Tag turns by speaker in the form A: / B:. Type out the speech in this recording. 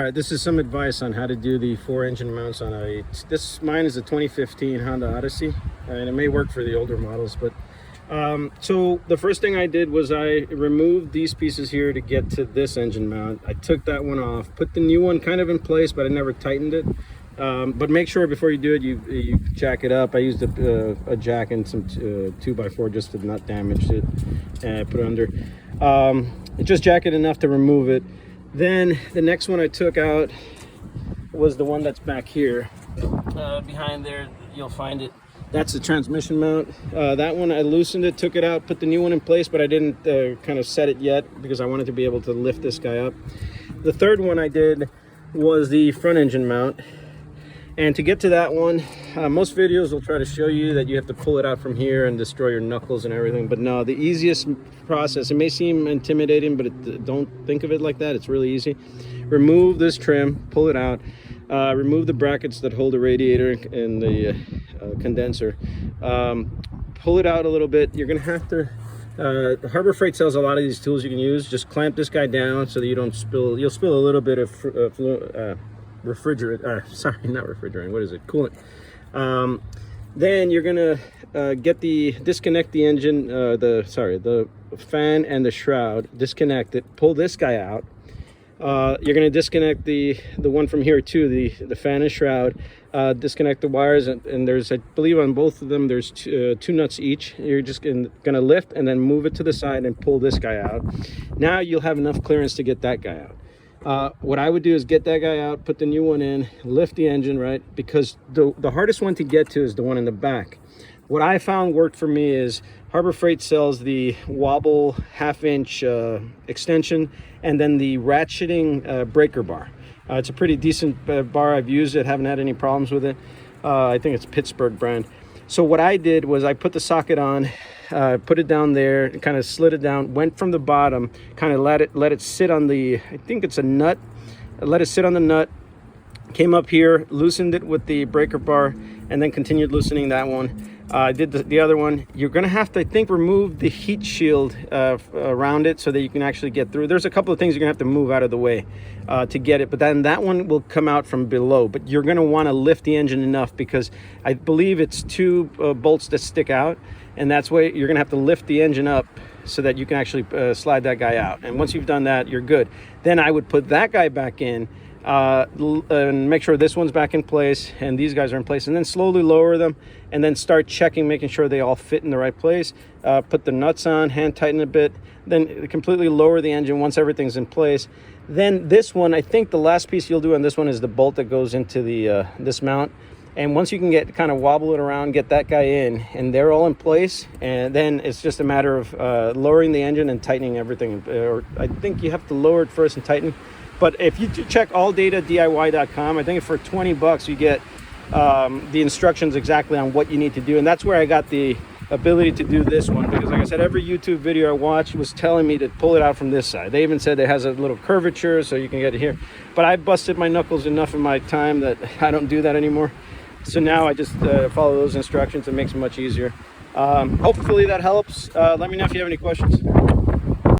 A: All right, this is some advice on how to do the 4-engine mounts on mine is a 2015 Honda Odyssey, and it may work for the older models, but so the first thing I did was I removed these pieces here to get to this engine mount. I took that one off, put the new one kind of in place, but I never tightened it. But make sure before you do it, you jack it up. I used a jack and some 2x4 just to not damage it, and I put it under. Just jack it enough to remove it. Then the next one I took out was the one that's back here. Behind there, you'll find it. That's the transmission mount. That one I loosened it, took it out, put the new one in place, but I didn't kind of set it yet because I wanted to be able to lift this guy up. The third one I did was the front engine mount. And to get to that one, most videos will try to show you that you have to pull it out from here and destroy your knuckles and everything. But no, the easiest process, it may seem intimidating, but don't think of it like that. It's really easy. Remove this trim, pull it out, remove the brackets that hold the radiator and the condenser. Pull it out a little bit. You're gonna have to, Harbor Freight sells a lot of these tools you can use. Just clamp this guy down so that you don't spill, you'll spill a little bit of refrigerant, sorry, not refrigerant, what is it, coolant. Then you're gonna disconnect the engine, the fan and the shroud, disconnect it, pull this guy out. You're gonna disconnect the one from here too, the fan and shroud, disconnect the wires, and there's, I believe on both of them there's two nuts each. You're just gonna lift and then move it to the side and pull this guy out. Now you'll have enough clearance to get that guy out. What I would do is get that guy out, put the new one in, lift the engine, right? Because the hardest one to get to is the one in the back. What I found worked for me is Harbor Freight sells the wobble 1/2-inch extension and then the ratcheting breaker bar. It's a pretty decent bar. I've used it, haven't had any problems with it. I think it's Pittsburgh brand. So what I did was I put the socket on, put it down there, kind of slid it down, went from the bottom, kind of let it sit on the, I think it's a nut, let it sit on the nut, came up here, loosened it with the breaker bar, and then continued loosening that one. I did the other one. You're gonna have to, I think, remove the heat shield around it so that you can actually get through. There's a couple of things you're gonna have to move out of the way to get it, but then that one will come out from below. But you're gonna wanna lift the engine enough because I believe it's two bolts that stick out, and that's why you're gonna have to lift the engine up so that you can actually slide that guy out. And once you've done that, you're good. Then I would put that guy back in, and make sure this one's back in place and these guys are in place, and then slowly lower them and then start checking, making sure they all fit in the right place. Put the nuts on, hand tighten a bit, then completely lower the engine once everything's in place. Then this one, I think the last piece you'll do on this one is the bolt that goes into the this mount. And once you can get kind of wobble it around, get that guy in, and they're all in place, and then it's just a matter of lowering the engine and tightening everything. Or I think you have to lower it first and tighten. But if you check alldata.diy.com, I think for 20 bucks you get the instructions exactly on what you need to do. And that's where I got the ability to do this one, because like I said, every YouTube video I watched was telling me to pull it out from this side. They even said it has a little curvature so you can get it here. But I busted my knuckles enough in my time that I don't do that anymore. So now I just follow those instructions. It makes it much easier. Hopefully that helps. Let me know if you have any questions.